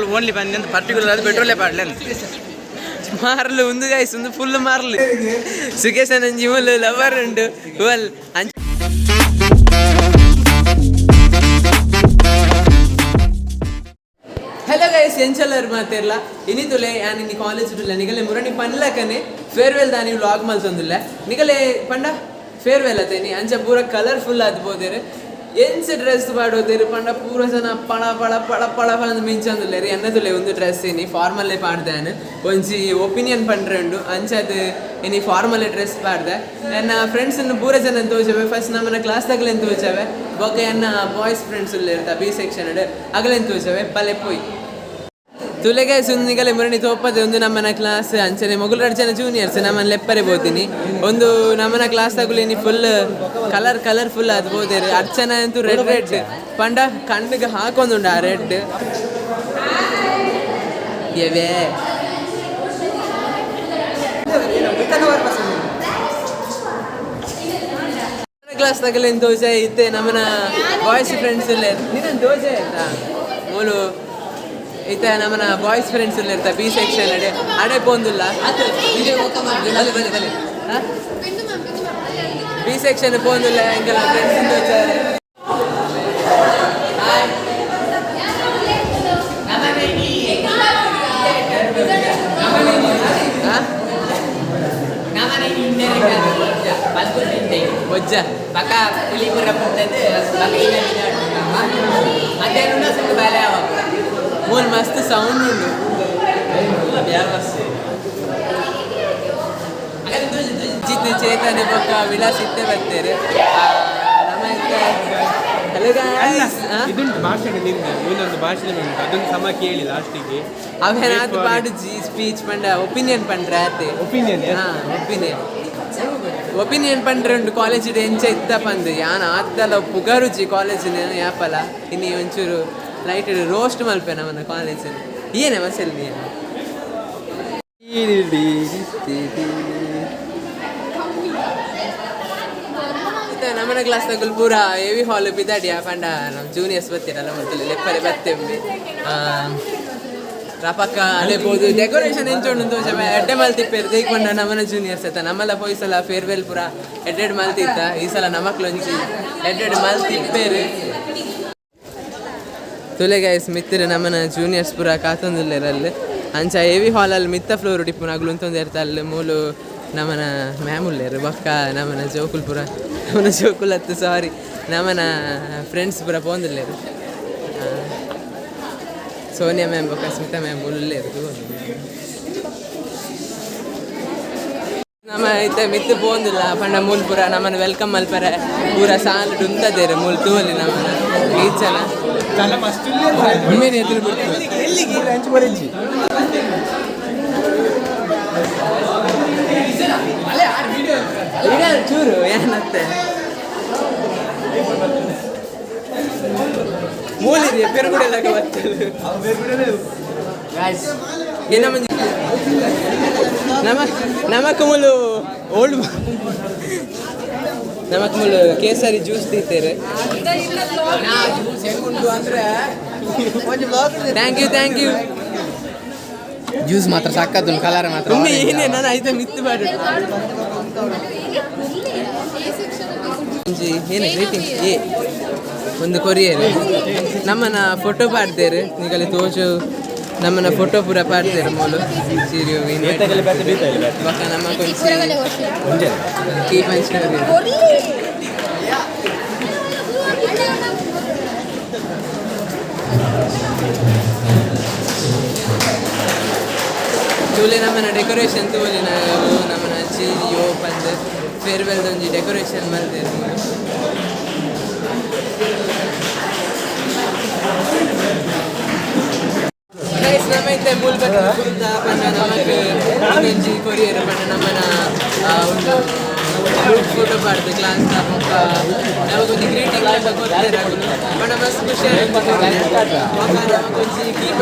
Petrol only ಬಂದು particular ಅದು ಪೆಟ್ರೋಲೇ ಪಾಡ್ಲೆ ಮಾರಲು ಒಂದು ಗಾಯ್ಸ್ ಒಂದು ಫುಲ್ ಮಾರಲು ಸುಖೇಶ್ ನಂಜಿ ಮುಲ್ಲು ಲವರ್ ಉಂಡು ವಲ್ ಹಲೋ ಗೈಸ್ ಎಂಚಲ್ಲರು ಮಾತಿರಲ್ಲ ಇನ್ನಿತುಲೆ ನಾನು ಇನ್ನು ಕಾಲೇಜ್ ಇಟ್ಟಿಲ್ಲ ನಿಗಲೆ ಮುರಣಿ ಪನ್ಲಕನೆ ಫೇರ್ವೆಲ್ ದಾನಿ ವ್ಲಾಗ್ ಮಲ್ತೊಂದಿಲ್ಲ ನಿಗಲೆ ಪಂಡ ಫೇರ್ವೆಲ್ ಅತೇನಿ ಅಂಚ ಪೂರ ಕಲರ್ಫುಲ್ ಆದ್ಬೋದೇರು ಎಂಚ ಡ್ರೆಸ್ ಪಾಡೋದೇರು ಪಂಡ ಪೂರ ಜನ ಪಳ ಪಳ ಪಳ ಪಳ ಪಳ ಅಂತ ಮಿಂಚಂದಿಲ್ಲೇರಿ ಅನ್ನದುಲೆ ಒಂದು ಡ್ರೆಸ್ ಏನಿ ಫಾರ್ಮಲ್ಲೇ ಪಾಡ್ದಾನು ಒಂಜಿ ಒಪಿನಿಯನ್ ಪಂಡ್ರೆಂಡು ಅಂಚದು ಇನಿ ಫಾರ್ಮಲ್ಲೇ ಡ್ರೆಸ್ ಪಾಡ್ದೆ ನನ್ನ ಫ್ರೆಂಡ್ಸನ್ನು ಪೂರ ಜನ ತೋಜವೆ ಫಸ್ಟ್ ನಮ್ಮನ್ನ ಕ್ಲಾಸ್ದಾಗಲೇನು ತೋಜವೆ ಬೊಕ್ಕ ಎನ್ನ ಬಾಯ್ಸ್ ಫ್ರೆಂಡ್ಸ್ ಇರ್ತಾ ಬಿ ಸೆಕ್ಷನ್ ಅಗಲೇನು ತೋಜವೆ ಪಲ್ಲೆ ಪೋಯ್ ತುಲೆಗೆ ಸುನ್ನಿಗಲೆ ಮುರಣಿ ತೋಪದೆ ಒಂದು ನಮ್ಮನ ಕ್ಲಾಸ್ ಅಂಚನೆ ಮೊಗಲು ಜನ ಜೂನಿಯರ್ಸ್ ನಮ್ಮನ್ನ ಲೆಪ್ಪರೆ ಬೋತೀನಿ ಒಂದು ನಮ್ಮನ ಕ್ಲಾಸ್ ತಗೊಳ್ಳಿನಿ ಫುಲ್ ಕಲರ್ಫುಲ್ ಅದು ಬೋದೇರು ಅರ್ಚನ ಅಂತೂ ರೆಡ್ ಪಂಡ ಕಣ್ಣಿಗೆ ಹಾಕೊಂದುಂಡು ಆ ರೆಡ್ ಎವೇ ಕ್ಲಾಸ್ ತಗೊಳ್ಳಿನ ತೋಜೆ ಇತ್ತೆ ನಮ್ಮನ ಬಾಯ್ಸ್ ಫ್ರೆಂಡ್ಸ್ ಇಲ್ಲ ನೀನು ತೋಜೆ ಆಯ್ತಾ ಮೂಲು ಇತ್ತ ನಮ್ಮನ ಬಾಯ್ಸ್ ಫ್ರೆಂಡ್ಸ್ ಎಲ್ಲ ಇರ್ತಾರೆ ಬಿ ಸೆಕ್ಷನ್ ಅಡೆ ಪೋಂದಿಲ್ಲ ಬಿ ಸೆಕ್ಷನ್ ಪೋಂದಿಲ್ಲ ಎಂಗೆಲ್ಲ ಫ್ರೆಂಡ್ಸ್ ತೋಚಾರೆ ಒಜ್ಜ ಪಕ್ಕ ಪುಲಿಪುರ ಮೂಲ ಮಸ್ತ್ ಸೌಂಡ್ ಉಂಡು ಜಿತ್ ಚೇತನ ಪಕ್ಕ ವಿಲಾಸ್ ಇತ್ತೆ ಬರ್ತಾರೆ ಅವೇನಾದ್ರು ಪಾಡು ಸ್ಪೀಚ್ ಪಂಡ ಒಪಿನಿಯನ್ ಪಂಡ್ರೆ ಆತೆ ಒಪಿನಿಯನ್ ಪಂಡ್ರೆ ಉಂಟು ಕಾಲೇಜ್ ಎಂಚ ಇತ್ತ ಪಂದು ಯಾನ್ ಆದ್ದಲ್ಲ ಪುಗರುಜಿ ಕಾಲೇಜಿನ ಯಾಪಲ್ಲ ಇನ್ನು ಒಂಚೂರು ಲೈಟ್ ರೋಸ್ಟ್ ಮಲ್ಪೆ ನಮ್ಮನ್ನ ಕಾಲೇಜಲ್ಲಿ ಏನೇ ಮಸಲ್ ನೀನು ನಮ್ಮನ ಕ್ಲಾಸ್ ತಗೊಳ್ ಪೂರ ಹೆವಿ ಹಾಲ್ ಬಿದ್ದಾಡಿಯ ಪಂಡ ನಮ್ಮ ಜೂನಿಯರ್ಸ್ ಬರ್ತೀರಲ್ಲ ಮೊದಲು ಲೆಪ್ಪರೆ ಬರ್ತೇವೆ ರಪಕ್ಕ ಅದೇಬೋದು ಡೆಕೋರೇಷನ್ ಎಂಚೋಂಡು ತೋಚವೆ ಎಡ್ಡೆ ಮಲ್ತಿಪ್ಪೇರು ತೆಯ್ಕೊಂಡ ನಮ್ಮನ ಜೂನಿಯರ್ಸ್ ಆಯ್ತಾ ನಮ್ಮಲ್ಲ ಪೋಯ್ಸಲ ಫೇರ್ವೆಲ್ ಪೂರ ಎಡ್ಡೆಡ್ ಮಲ್ತಿತ್ತ ಈ ಸಲ ನಮಕ್ಲು ಒಂಚಿ ಎಡ್ಡೆಡ್ ಮಲ್ತಿಪ್ಪೇರು ತುಲೆ ಗೈಸ್ ಮಿತ್ತಿರ ನಮ್ಮನ ಜೂನಿಯರ್ಸ್ ಪೂರ ಕಾತೊಂದಿಲ್ಲರಲ್ಲಿ ಅಂಚ ಹೆವಿ ಹಾಲಲ್ಲಿ ಮಿತ್ತ ಫ್ಲೋರ್ ಟಿಪ್ಪು ನಗಲು ಉಂತೊಂದು ಇರ್ತಲ್ಲಿ ಮೂಲು ನಮ್ಮನ ಮ್ಯಾಮುಲ್ಲೇರು ಬೊಕ್ಕ ನಮ್ಮನ ಜೋಕುಲ್ ಪೂರ ನಮ್ಮನ ಜೋಕುಲ್ ಹತ್ತು ಸಾರಿ ನಮ್ಮನ ಫ್ರೆಂಡ್ಸ್ ಪೂರ ಪೋಂದಿಲ್ಲೇರು ಸೋನಿಯಾ ಮ್ಯಾಮ್ ಬೊಕ್ಕ ಸ್ಮಿತಾ ಮ್ಯಾಮ್ ಉಲ್ಲೇರು ನಮ್ಮ ಇತ್ತೆ ಮಿತ್ತು ಪೋಂದಿಲ್ಲ ಪಂಡ ಮೂಲ್ ಪೂರ ನಮ್ಮನ್ನು ವೆಲ್ಕಮ್ ಮಲ್ಪರೆ ಪೂರ ಸಾಲು ಉಂತದೇರು ಮೂಲ್ ತೂವಲ್ಲಿ ನಮ್ಮನ ಈಚನ ಚೂರು ಏನತ್ತೆ ಮೂಲಿದೆ ಪೆರುಗುಡೆಲ್ಲ ನಮಕ್ ಮುಲು ಓಲ್ಡ್ ನಮಕ್ ಮುಲು ಕೇಸರಿ ಜ್ಯೂಸ್ ತಿಂತೇರೆ ಥ್ಯಾಂಕ್ ಯು ಜ್ಯೂಸ್ ಮಾತ್ರ ಸಾಕದ್ದು ಕಲರ್ ಮಾತ್ರ ಏನೇ ನಾನು ಐತೆ ಮಿತ್ತು ಮಾಡಿ ಏನು ರೇಟಿಂಗ್ ಏ ಒಂದು ಕೊರಿಯರ್ ನಮ್ಮನ್ನ ಫೋಟೋ ಪಾಡ್ತೇರು ಈಗಲೇ ತೋಚು ನಮ್ಮನ್ನ ಫೋಟೋ ಪೂರ ಪಾಡ್ತೇರು ಮೂಲು ಸೀರಿಯೋ ಬಕ್ಕ ನಮ್ಮ ಕೊಂಚ ಕೀಪ್ ತೂಲೆ ನಮ್ಮನ ಡೆಕೋರೇಷನ್ ತೂಲೆ ನಮ್ಮನ ಚೀರಿಯೋ ಪಂದ್ ಫೇರ್ವೆಲ್ದೊಂದು ಡೆಕೋರೇಷನ್ ಮಾಡ್ತೇವೆ ಗೈಸ್ ನಮ್ಮೈತೆ ಮೂಲ ಪಂಡ ನಮಗೆ ಒಂದೊಂಜಿ ಕೊರಿಯರ್ ಪಂಡ ನಮ್ಮನ ಒಂದು ಗ್ರೂಪ್ ಫೋಟೋ ಪಾಡ್ದು ಕ್ಲಾಸ್ ನಮಗೊಂದು ಗ್ರೀಟಿಂಗ್ ಅಂತ ಕೊಡ್ತಾರೆ ಪಂಡ ಮಸ್ತ್ ಖುಷಿ ನಮಗೊಂದು keep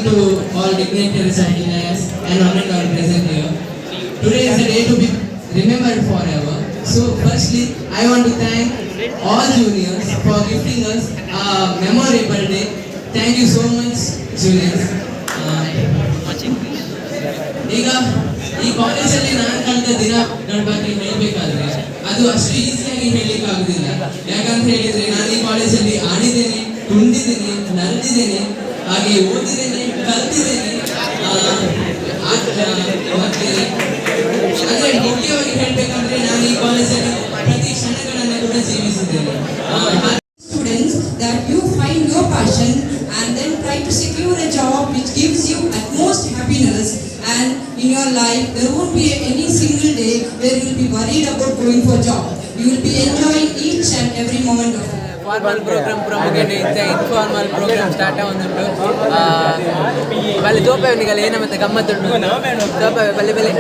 to all dignitaries of Himalayas and honored our present here. Today is a day to be remembered forever. So firstly, I want to thank all juniors for gifting us a memorable day. Thank you so much, juniors. ಈಗ ಈ ಕಾಲೇಜಲ್ಲಿ ನಾನು ಕಳೆದ ದಿನಗಳ ಬಗ್ಗೆ ಹೇಳಬೇಕಾದ್ರೆ ಅದು ಅಷ್ಟು ಈಸಿಯಾಗಿ ಹೇಳಲಿಕ್ಕೆ ಆಗುದಿಲ್ಲ. ಯಾಕಂತ ಹೇಳಿದ್ರೆ ನಾನು ಈ ಕಾಲೇಜಲ್ಲಿ ಆಡಿದ್ದೇನೆ, ಕುಂಡಿದ್ದೇನೆ, ನಡೆದಿದ್ದೇನೆ, ಹಾಗೆ ಓದಿದ್ದೇನೆ, ಕಲ್ತಿದ್ದೇನೆ. ಮತ್ತೆ ಅದೇ ಮುಖ್ಯವಾಗಿ ಹೇಳಬೇಕಂದ್ರೆ ನಾನು ಈ ಕಾಲೇಜಲ್ಲಿ ಪ್ರತಿ ಕ್ಷಣಗಳನ್ನು ಕೂಡ ಜೀವಿಸಿದ್ದೇನೆ. Students, that you find your passion and then try to secure a job which gives you utmost happiness, and in your life there won't be any single day where you will be worried about going for job. You will be enjoying each and every moment of it. Formal programme ಪ್ರಮುಖನೇ ಇದ್ದ informal program start ಆಗುന്നുണ്ട്. ಬಲ್ಲಿ ತೋಪವನಿಗಲ್ಲ ಏನ ಮತ್ತೆ ಗಮ್ಮತ್ತುಂಟು ತೋಪ ಬಲ್ಲಿ ಬಲ್ಲಿ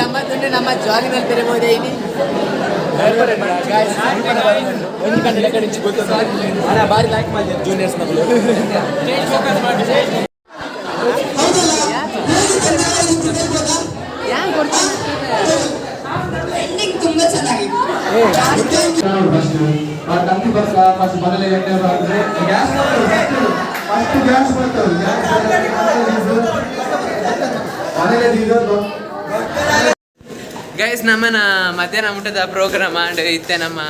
ಗಮ್ಮತ್ತುಂಟು. ನಮ್ಮ ಜಾಗಿನಲ್ಲಿ ತೆರೆಬೋದೇ ಇಲ್ಲಿ ಬಾರಿ ಲೈಕ್ ಮಾಡಿದೆ ಜೂನಿಯರ್ಸ್ ನಮಗೆ ಎಂಡಿಂಗ್ ತುಂಬಾ ಚೆನ್ನಾಗಿದೆ. ಗೈಸ್ ನಮ್ಮನ ಮಧ್ಯಾಹ್ನ ಊಟದ ಪ್ರೋಗ್ರಾಮ್ ಆಂಡ್ ಇತ್ತೆ ನಮ್ಮ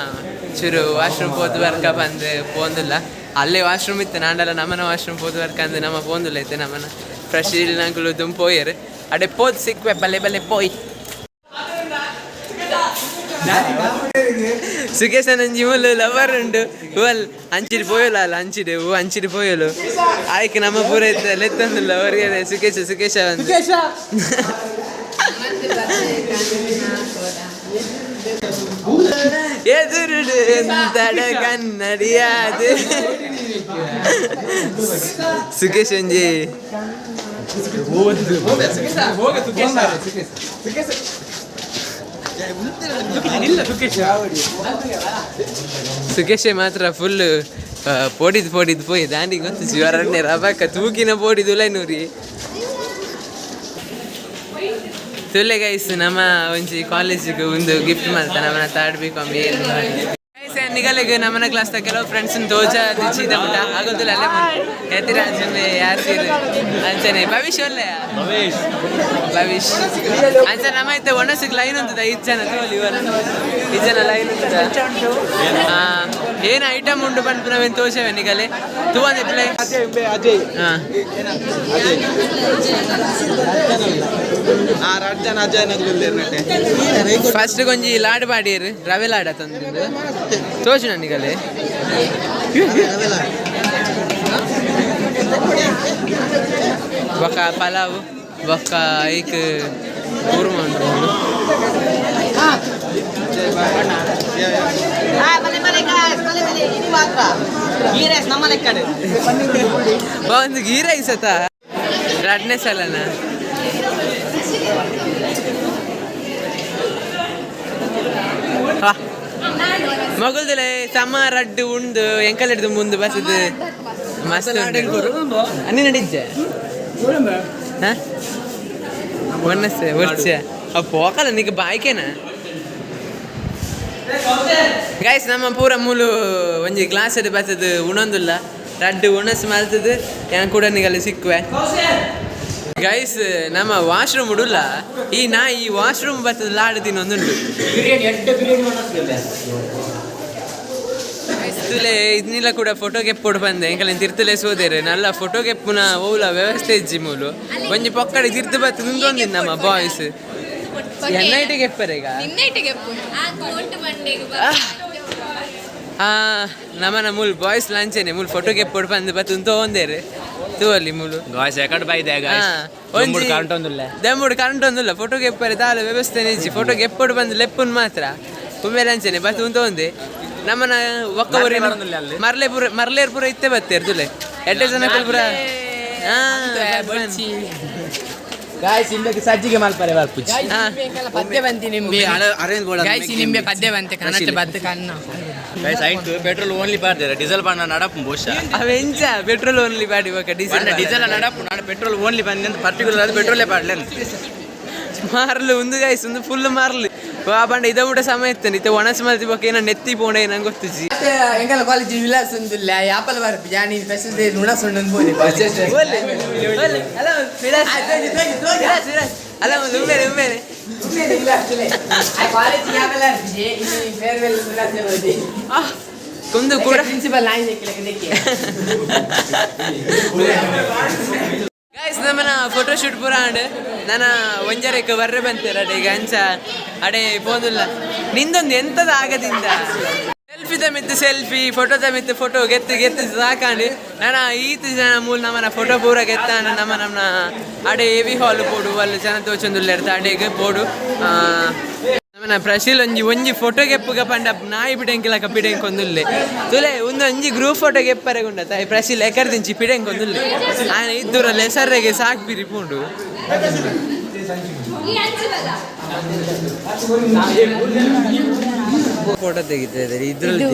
ಚೂರು ವಾಶ್ರೂಮ್ ಪೋದು ವರ್ಕ ಬಂದು ಪೋಂದಿಲ್ಲ. ಅಲ್ಲೇ ವಾಶ್ರೂಮ್ ಇತ್ತು ನಾಂಡಲ್ಲ ನಮ್ಮನ ವಾಶ್ರೂಮ್ ಪೋದು ವರ್ಕ ಅಂದು ನಮ್ಮ ಪೋಂದಿಲ್ಲ ಇತ್ತೆ ನಮ್ಮನ ಫ್ರೆಶ್ ಇಲ್ಲಿ ನಂಗೆ ತುಂಬ ಪೋಯರು ಅಡೆ ಪೋದು ಸಿಕ್ವೆ ಬಲ್ಲೆ ಬಲ್ಲೆ ಪೋಯ್ ಸುಖೇಶ ನಂಜಿ ಮುಲ್ಲು ಲವರ್ ಉಂಡು ಹೂವಲ್ ಅಂಚಿಡಿ ಪೋಯಲು ಅಲ್ಲ ಅಂಚಿಡು ಹೂ ಅಂಚಿಡಿ ಪೋಯಲು ಆಯ್ಕೆ ನಮ್ಮ ಪೂರ ಇತ್ತು ಲೆತ್ತಂದಿಲ್ಲ ಅವರಿಗೆ ಸುಖೇಶ ಸುಖೇಶ ಎದುರುಡು ತಡ ಕನ್ನಡಿಯಾದು ಸುಖೇಶ್ ಒಂಜಿ ಸುಖೇಶ್ ಮಾತ್ರ ಫುಲ್ ಪೋಡಿದ್ ಪೋಯ್ ದಾಂಡಿ ಗೊತ್ತು ಶಿವರಣ್ಯ ರಬಕ್ಕ ತೂಕಿನ ಪೋಡಿದು ಲೈನೂರಿ ತುಲೆ ಗೈಸ್ ನಮ್ಮ ಒಂಜಿ ಕಾಲೇಜಿಗೆ ಒಂದು ಗಿಫ್ಟ್ ಮಾಡ್ತಾ ನಮ್ಮನ್ನ ತಾಡ್ಬೇಕು ನಿಗಲಿಗೆ ನಮ್ಮನ ಕ್ಲಾಸ್ದ ಕೆಲವು ಫ್ರೆಂಡ್ಸ್ ತೋಜ ದಿಚ್ಚಿದ ಊಟ ಆಗೋದಿಲ್ಲ ಅಲ್ಲೇ ಎತ್ತಿರ ಅಂಚನೆ ಯಾರು ಸೀರು ಅಂಚನೆ ಭವಿಷ್ ಒಳ್ಳೆಯ ಭವಿಷ್ ಅಂಚ ನಮ್ಮ ಇತ್ತೆ ಒಣಸಿಗೆ ಲೈನ್ ಅಂತದ 5 ಜನ ತೋಲಿ ಇವರು 5 ಜನ ಲೈನ್ ಅಂತದ ಏನು ಐಟಮ್ ಉಂಟು ಬಂದು ನಾವೇನು ತೋಷವೆ ನಿಗಲೆ ತೂ ಅಂದೆ ಪ್ಲೇ ಫಸ್ಟ್ ಕೊಂಚಿ ಲಾಡು ಬಾಡಿಯರು ರವೆ ಲಾಡ ತಂದಿದ್ದು ತೋಚು ನನಗಲೆ ఒక పలావ్ ఒక ఐక్ కూర్మ ఉంటుంది బాగుంది గీ రైస్ అత రెడ్నెస్ అలనా ಮಗುಲ್ದಲೆ ಸಮ ರಡ್ಡು ಉಂಡು ಎಂಕಲ್ ಹಿಡಿದು ಮುಂದೆ ಬಸದು ಮಸ್ತ್ ಅನ್ನಿ ನಡಿಜ್ಜೆ ಒನ್ನಸೆ ವರ್ಷ ಹೋಗಲ್ಲ ನೀಗ ಬಾಯ್ಕೇನಾ ಗೈಸ್ ನಮ್ಮ ಪೂರ ಮೂಲು ಒಂಜಿ ಗ್ಲಾಸ್ ಹಿಡಿದು ಬಸದು ಉಣೊಂದಿಲ್ಲ ರಡ್ಡು ಉಣಸ್ ಮಲ್ತದು ಏನು ಕೂಡ ನೀಗಲ್ಲಿ ಸಿಕ್ಕುವೆ ಗೈಸ್ ನಮ್ಮ ವಾಶ್ರೂಮ್ ಉಡುಲ್ಲ ಈ ವಾಶ್ರೂಮ್ ಬರ್ತದ ಲಾಡು ತಿನ್ನೊಂದುಂಟು ತುಲೆ ಇದನ್ನೆಲ್ಲ ಕೂಡ ಫೋಟೋಗೆ ಎಪ್ಪೊಡು ಬಂದೆ ಎಂಕಲ್ ತಿರ್ತಲೆ ಸೋದೇರು ನಲ್ಲ ಫೋಟೋಗೆ ಎಪ್ಪುನ ಓಲ ವ್ಯವಸ್ಥೆ ಇಜ್ಜಿ ಮೂಲು ಒಂಜಿ ಪೊಕ್ಕಡೆ ತಿರ್ತು ಬತ್ತು ನಿಂದೊಂದಿನ ನಮ್ಮ ಬಾಯ್ಸ್ ಎನ್ನೈಟಿಗೆ ಎಪ್ಪರೆಗ ನಮ್ಮನ ಮೂಲ್ ಬಾಯ್ಸ್ ಲಂಚೇನೆ ಮೂಲ್ ಫೋಟೋಗೆ ಎಪ್ಪೊಡು ಬಂದು ಬತ್ತು ತೋಂದೇರು ತೂವಲ್ಲಿ ಮೂಲು ಗಾಯ್ಸ್ ಎಕಡ್ ಬೈದೆ ಒಂಜಿ ದಮ್ಮುಡು ಕರೆಂಟ್ ಒಂದಿಲ್ಲ ಫೋಟೋಗೆ ಎಪ್ಪರೆ ತಾಲ ವ್ಯವಸ್ಥೆ ನಿಜ್ಜಿ ಫೋಟೋಗೆ ಎಪ್ಪೊಡು ಬಂದು ಲೆಪ್ಪುನ್ ಮಾತ್ರ ಕುಮ್ಮೆ ಲಂಚೇನೆ ಬತ್ತು ತೋಂದೆ ನಮ್ಮನ ಒಕ್ಕವರಿ ಮರ್ಲೇರ್ಪುರ ಇತ್ತೆ ಬತ್ತೇರು ತುಲೆ ಎಡ್ಡೆ ಜನ ಪುರ ಗಾಯ್ಸ್ ನಿಂಬೆ ಸಜ್ಜಿಗೆ ಮಲ್ಪರೆ ಬರ್ಪುಜಿ ಪದ್ಯ ಬಂತಿ ನಿಂಬೆ ಗಾಯ್ಸ್ ನಿಂಬೆ ಪದ್ಯ ಬಂತೆ ಕನ್ನಡ ಬದ್ದ ಕನ್ನ ಗೈಸ್ ಆಯ್ತು ಪೆಟ್ರೋಲ್ ಓನ್ಲಿ ಪಾಡ್ದೇರ ಡೀಸೆಲ್ ಬಣ್ಣ ನಡಪು ಬೋಶ ಅವೆಂಚ ಪೆಟ್ರೋಲ್ ಓನ್ಲಿ ಪಾಡಿ ಬೊಕ್ಕ ಡೀಸೆಲ್ ನಡಪು ನಾಡ ಪೆಟ್ರೋಲ್ ಓನ್ಲಿ ಬಂದೆ ಪರ್ಟಿಕ್ಯುಲರ್ ಅದು ಪೆಟ್ರೋಲೇ ಪಾಡ್ಲೇನು ಮಾರ್ಲು ಒಂದು ಗೈಸ್ ಒಂದು ಫುಲ್ ಮಾರ್ಲಿ ಬಂಡ ಇದ ಊಟ ಸಮಯ ಇತ್ತೇನೆ ಇತ್ತೆ ಒಣಸ್ ಮಲ್ತಿ ಬೊಕ್ಕ ಏನ ನೆತ್ತಿ ಪೋಂಡ ನಂಗೆ ಗೊತ್ತಿಜಿ ಎಂಕಲ ಕಾಲೇಜ್ ವಿಲಾಸ್ ಒಂದಿಲ್ಲ ಯಾಪಲ್ ಬರ್ಪಿ ಜಾನಿ ಫೆಸಿಲಿಟಿ ದೇ ನುಣ ಸೊಂಡನ್ ಬೋಲಿ ಅಲ್ಲ ಒಂದು ಉಮ್ಮೇನೆ ಕಾಲೇಜ್ ಯಾಪಲ್ ಬರ್ಪಿ ಇನಿ ಫೇರ್ವೆಲ್ ವಿಲಾಸ್ ಬೋಲಿ ಕುಂದು ಕೂಡ ಪ್ರಿನ್ಸಿಪಲ್ ಲೈನ್ ದೇಕ್ಕೆ ಗೈಸ್ ನಮ್ಮನ ಫೋಟೋ ಶೂಟ್ ಪೂರ ಆಂಡ್ ನಾನು ಒಂಜರಕ್ಕೆ ಬರ್ರೆ ಬಂತೇರ ಅಡೆ ಈಗ ಅಂಚ ಅಡೆ ಪೋದಿಲ್ಲ ನಿಂದೊಂದು ಎಂತದ ಆಗದಿಂದ ಸೆಲ್ಫಿದ ಮಿತ್ತು ಸೆಲ್ಫಿ ಫೋಟೋದ ಮಿತ್ತು ಫೋಟೋ ಗೆತ್ತು ಸಾಕಾಂಡು ನಾನು ಈತ ಜನ ಮೂಲ ನಮ್ಮನ ಫೋಟೋ ಪೂರ ಗೆತ್ತಾಂಡು ನಮ್ಮ ಅಡೆ ಎವಿ ಹಾಲ್ ಪೋಡು ಅಲ್ಲಿ ಜನ ತೋಚೊಂದುಲ್ಲ ಇರ್ತ ಅಡೆಗೆ ಪೋಡು ನಮ್ಮನ ಪ್ರಶೀಲ್ ಒಂಜಿ ಫೋಟೋ ಗೆಪ್ಪುಗ ಪಂಡ ನಾಯಿ ಬಿಡೆಂಕಿಲಕ ಪಿಡೆಂಕೊಂದುಲ್ಲೆ ತುಲೆ ಒಂಜಿ ಗ್ರೂಪ್ ಫೋಟೋ ಗೆಪ್ಪರೆಗುಂಡ ತಾಯಿ ಪ್ರಶೀಲ್ ಎಕರ್ದಿಂಚಿ ಪಿಡೆಂಕೊಂದುಲ್ಲೆ ಆಯ್ನ ಇದ್ದೂರಲ್ಲಿ ಹೆಸರಿಗೆ ಸಾಕ್ಬಿರಿ ಪೂಂಡು ಫೋಟೋ ತೆಗಿತಿದ್ದಾರೆ ಇದ್ರಲ್ಲಿ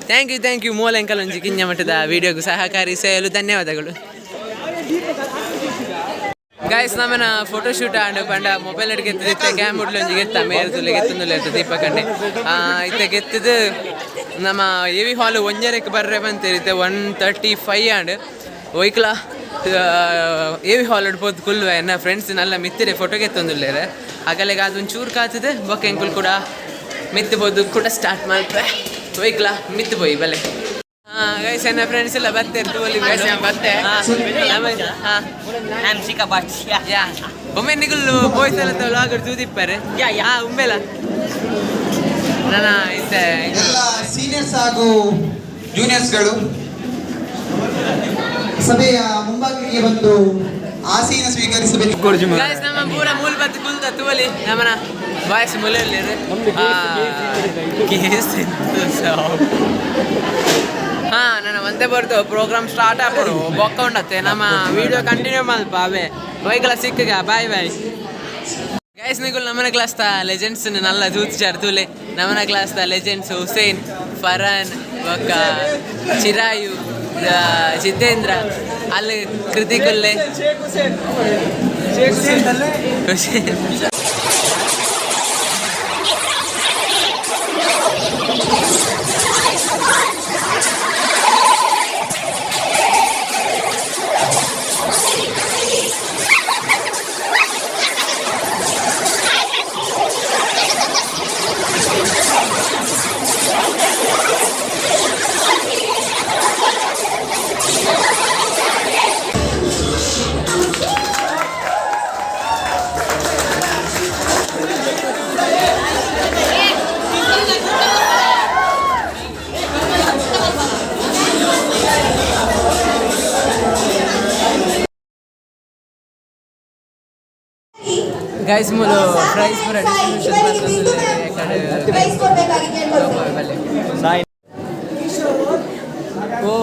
ಥ್ಯಾಂಕ್ ಯು ಮೂಲ ಅಂಕಲ್ ಒಂಜಿ ಕಿಂಜ ಮಟ್ಟದ ವಿಡಿಯೋಗೂ ಸಹಕರಿಸಲು ಧನ್ಯವಾದಗಳು ಗೈಸ್ ನಮ್ಮನ ಫೋಟೋ ಶೂಟ್ ಆಂಡ್ ಪಂಡ ಮೊಬೈಲ್ ಅಡ್ ಗೆತ್ತಿದ್ದೆ ಕ್ಯಾಮ್ ಉಡ್ಲು ಒಂಜಿ ಗೆತ್ತ ಮೇರೆ ತುಲೆ ಗೆತ್ತೊಂದುಲ್ಲ ಇರ್ತದೆ ದೀಪಕಂಡೆ ಇತ್ತೆ ಗೆತ್ತದು ನಮ್ಮ ಎವಿ ಹಾಲ್ ಒಂಜರಕ್ಕೆ ಬರ್ರೆ ಬಂತೇರಿತ್ತೆ 1:35 ಆಂಡ್ ಒಯ್ಕಲ ಎವಿ ಹಾಲ್ ಅಡ್ಬೋದು ಕುಲ್ವೆ ನನ್ನ ಫ್ರೆಂಡ್ಸ್ ನಲ್ಲ ಮಿತ್ತಿರೆ ಫೋಟೋ ಗೆತ್ತೊಂದುಲ್ಲೇರೆ ಹಾಗಲೆಗೆ ಅದೊಂದು ಚೂರು ಕಾತದೆ ಬೊಕ್ಕ ಎಂಕುಲ್ ಕೂಡ ಮಿತ್ತಬೋದು ಕೂಡ ಸ್ಟಾರ್ಟ್ ಮಾಡ್ತಾರೆ ಒಯ್ಕಲ ಮಿತ್ತು ಪೋಯಿ ಬಲೆ ಗೈಸ್ ನನ್ನ ಫ್ರೆಂಡ್ಸ್ ಎಲ್ಲ ಬರ್ತಿರ್ತು ಅಲ್ಲಿ ಬತ್ತೆ ಒಮ್ಮೆ ನಿಗುಲ್ಲು ಬಾಯ್ಸ್ ಎಲ್ಲ ವ್ಲಾಗ್ ತೂದಿಪ್ಪಾರೆ ಉಮ್ಮೆಲ ನನ್ನ ಇದ್ದೆ ಎಲ್ಲ ಸೀನಿಯರ್ಸ್ ಹಾಗೂ ಜೂನಿಯರ್ಸ್ಗಳು ಸಭೆಯ ಮುಂಭಾಗಕ್ಕೆ ಬಂದು ಆಸೀನ ಸ್ವೀಕರಿಸಬೇಕು. ಗೈಸ್ ನಮ್ಮ ಪೂರ ಮೂಲ ಬತ್ತು ಕುಲ್ದ ತುವಲಿ ನಮ್ಮನ ಬಾಯ್ಸ್ ಮೂಲೆಯಲ್ಲಿ ನನ್ನ ಒಂದೇ ಬರ್ತು ಪ್ರೋಗ್ರಾಮ್ ಸ್ಟಾರ್ಟ್ ಆಗ್ಬೋದು ಬೊಕ್ಕ ಉಂಡತ್ತೆ ನಮ್ಮ ವಿಡಿಯೋ ಕಂಟಿನ್ಯೂ ಮಲ್ಪ ಅವೇ ಬೈಕಲ್ಲ ಸಿಕ್ಕಗ ಬಾಯ್ ಗೈಸ್ ನಿಗುಲ್ ನಮ್ಮನ ಕ್ಲಾಸ್ ತ ಲೆಜೆಂಡ್ಸ್ ನಲ್ಲ ದೂತ್ಚಾರ್ ತುಲೆ ನಮ್ಮನ ಕ್ಲಾಸ್ ತ ಲೆಜೆಂಡ್ಸ್ ಹುಸೇನ್ ಫರಾನ್ ಬೊಕ್ಕ ಚಿರಾಯು ಜಿತೇಂದ್ರ ಅಲ್ಲಿ ಕೃತಿಕುಲ್ಲೆ ಗೈಸ್ ಮೂಲು ಪ್ರೈಸ್ ಪೂರ ಓ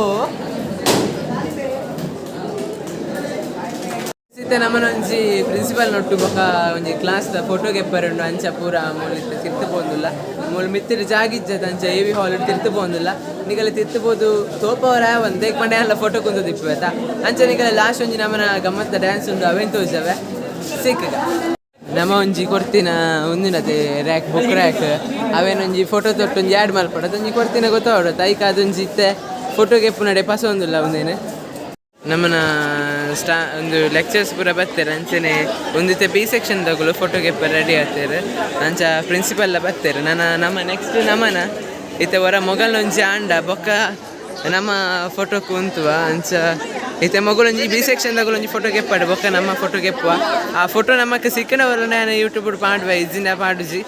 ಸೀತೆ ನಮ್ಮನ ಒಂಜಿ ಪ್ರಿನ್ಸಿಪಲ್ ನೊಟ್ಟು ಬೊಕ ಒಂಜಿ ಕ್ಲಾಸ್ ದ ಫೋಟೋ ಗೆಪ್ಪರೆ ಉಂಡು ಅಂಚ ಪೂರ ಮೂಲು ತಿರ್ತು ಪೋಂದುಲ್ಲ ಮೂಲು ಮಿತ್ತಿರ ಜಾಗಿಜ್ಜದ ಅಂಚ ಎವಿ ಹಾಲ್ ತಿರ್ತು ಪೋಂದುಲ್ಲ ನಿಗಲ ತಿರ್ತು ಪೋದು ತೋಪವರ ಒಂದು ದೇಕ್ ಮಂಡೆ ಎಲ್ಲ ಫೋಟೋ ಕುಂದು ದಿಪ್ಪುವೆತ ಅಂಚ ನಿಗಲ ಲಾಸ್ಟ್ ಒಂಜಿ ನಮ್ಮನ ಗಮ್ಮತ್ತ ಡ್ಯಾನ್ಸ್ ಉಂಡು ಅವೇನು ತೋಜವೆ ಸಿಕ್ಕ ನಮ್ಮ ಒಂಜಿ ಕೊಡ್ತಿನ ಒಂದಿನತೆ ರ್ಯಾಕ್ ಬುಕ್ ರ್ಯಾಕ್ ಅವೇನೊಂಜಿ ಫೋಟೋ ತೊಟ್ಟು ಒಂಜಿ ಆ್ಯಡ್ ಮಲ್ಪಡ ಒಂಜಿ ಕೊಡ್ತಿನ ಗೊತ್ತಾವಡತ್ತ ಐಕ ಅದೊಂಜಿ ಇತ್ತೆ ಫೋಟೋಗೆ ಎಪ್ಪು ನಡೆ ಪಸ ಒಂದಿಲ್ಲ ಒಂದೇನೆ ನಮ್ಮನ ಒಂದು ಲೆಕ್ಚರ್ಸ್ ಪೂರ ಬರ್ತಾರೆ ಅಂಚನೆ ಒಂದಿತ್ತೆ ಬಿ ಸೆಕ್ಷನ್ ತಗೊಳ್ಳು ಫೋಟೋಗೆ ಎಪ್ಪ ರೆಡಿ ಆಗ್ತಾರೆ ಅಂಚ ಪ್ರಿನ್ಸಿಪಲ್ ಬರ್ತಾರೆ ನಮ್ಮ ನೆಕ್ಸ್ಟ್ ನಮ್ಮನ ಇತ್ತೆ ಹೊರ ಮೊಗಲ್ನೊಂಜಿ ಆಂಡ ಬೊಕ್ಕ ನಮ್ಮ ಫೋಟೋ ಕುಂತುವ ಅಂಚ ಇತ್ತೆ ಮಗಳೊಂಜಿ ಬಿ ಸೆಕ್ಷನ್ ತಗೊಳ್ಳೊಂಜಿ ಫೋಟೋ ಗೆಪ್ಪಾಡು ಬೊಕ್ಕ ನಮ್ಮ ಫೋಟೋ ಗೆಪ್ಪುವ ಆ ಫೋಟೋ ನಮ್ಮಕ್ಕೆ ಸಿಕ್ಕನವರ ನಾನು ಯೂಟ್ಯೂಬ್ ಪಾಡುವ ಇಜ್ಜಿನ ಪಾಡುಜಿ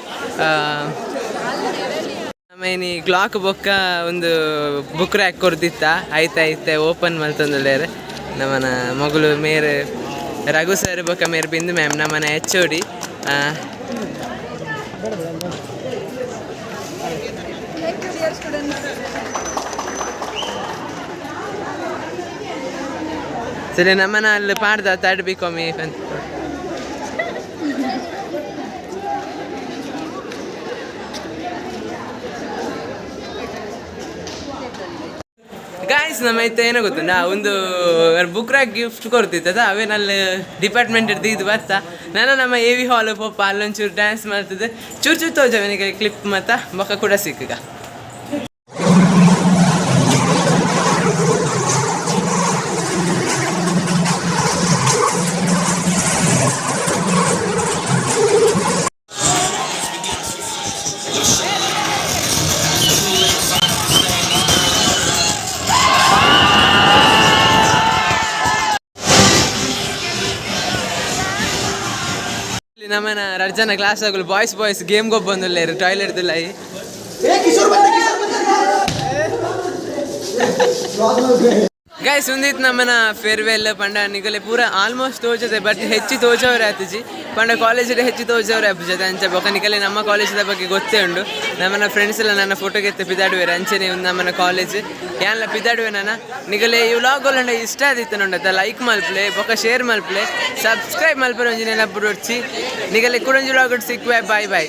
ಆಮೇಲೆ ಕ್ಲಾಕ್ ಬೊಕ್ಕ ಒಂದು ಬುಕ್ ರ್ಯಾಕ್ ಕೊಡ್ದಿತ್ತ ಆಯ್ತಾಯ್ತೆ ಓಪನ್ ಮಲ್ತಂದುಳ್ಳೇರೆ ನಮ್ಮನ ಮಗಳು ಮೇರೆ ರಘು ಸರ್ ಬೊಕ್ಕ ಮೇರೆ ಬಿಂದು ಮ್ಯಾಮ್ ನಮ್ಮನ HOD ಸರಿ ನಮ್ಮನ ಅಲ್ಲಿ ಪಾಡ್ದ ತರ್ಡ್ ಬಿ ಕಾಮಿ ಅಂತ ಗಾಯ್ಸ್ ನಮ್ಮ ಐತೆ ಏನೋ ಗೊತ್ತುಂಡ ಒಂದು ಬುಕ್ರಾಗ್ ಗಿಫ್ಟ್ ಕೊಡ್ತಿತ್ತದ ಅವೇನಲ್ಲಿ ಡಿಪಾರ್ಟ್ಮೆಂಟ್ ಇದು ಬರ್ತಾ ನಾನು ನಮ್ಮ ಎ ವಿ ಹಾಲ್ ಪಪ್ಪ ಅಲ್ಲೊಂಚೂರು ಡ್ಯಾನ್ಸ್ ಮಾಡ್ತಿದ್ದೆ ಚೂರು ತೋಜವನಿಗೆ ಕ್ಲಿಪ್ ಮತ್ತು ಬೊಕ್ಕ ಕೂಡ ಸಿಕ್ಕಗ ನಮ್ಮನ ರಜನ ಕ್ಲಾಸ್ ಆಗಲು ಬಾಯ್ಸ್ ಗೇಮ್ ಗೊಬ್ಬ ಬಂದಿಲ್ಲ ಟಾಯ್ಲೆಟ್ ದುಲ್ಲಾಯಿ ಗೈಸ್ ಒಂದಿತ್ತು ನಮ್ಮನ ಫೇರ್ವೆಲ್ ಪಂಡ ನಿಗಲೆ ಪೂರ ಆಲ್ಮೋಸ್ಟ್ ತೋಚದೆ ಬಟ್ ಹೆಚ್ಚು ತೋಚವ್ರೆ ಆತಜಿ ಪಂಡ ಕಾಲೇಜಲ್ಲಿ ಹೆಚ್ಚು ತೋಚವ್ರೆ ಅಪ್ಪಜತೆ ಅಂಚ ಬೊಕ್ಕ ನಿಗಲೆ ನಮ್ಮ ಕಾಲೇಜದ ಬಗ್ಗೆ ಗೊತ್ತೇ ಉಂಡು ನಮ್ಮನ ಫ್ರೆಂಡ್ಸ್ ಎಲ್ಲ ನನ್ನ ಫೋಟೋಗೆ ಎತ್ತೆ ಪಿದಾಡುವೆ ಅಂಚೆನೆ ಒಂದು ನಮ್ಮನ ಕಾಲೇಜ್ ಯಾನ್ಲ ಪಿದಾಡುವೆ ನಾನು ನಿಗಲೆ ಈ ವ್ಲಾಗ್ ಇಷ್ಟ ಆದಿತ್ತು ನೋಡತ್ತ ಲೈಕ್ ಮಲ್ಪ್ಲೆ ಬೊಕ್ಕ ಶೇರ್ ಮಲ್ಪ್ಲೆ ಸಬ್ಸ್ಕ್ರೈಬ್ ಮಲ್ಪರೆ ಒಂಜಿನೆಲ್ಲ ಬಿಡೋಡ್ಸಿ ನಿಗಲೆ ಕುಡೊಂಜಿ ವ್ಲಾಗ್ ಸಿಕ್ಕುವೆ ಬಾಯ್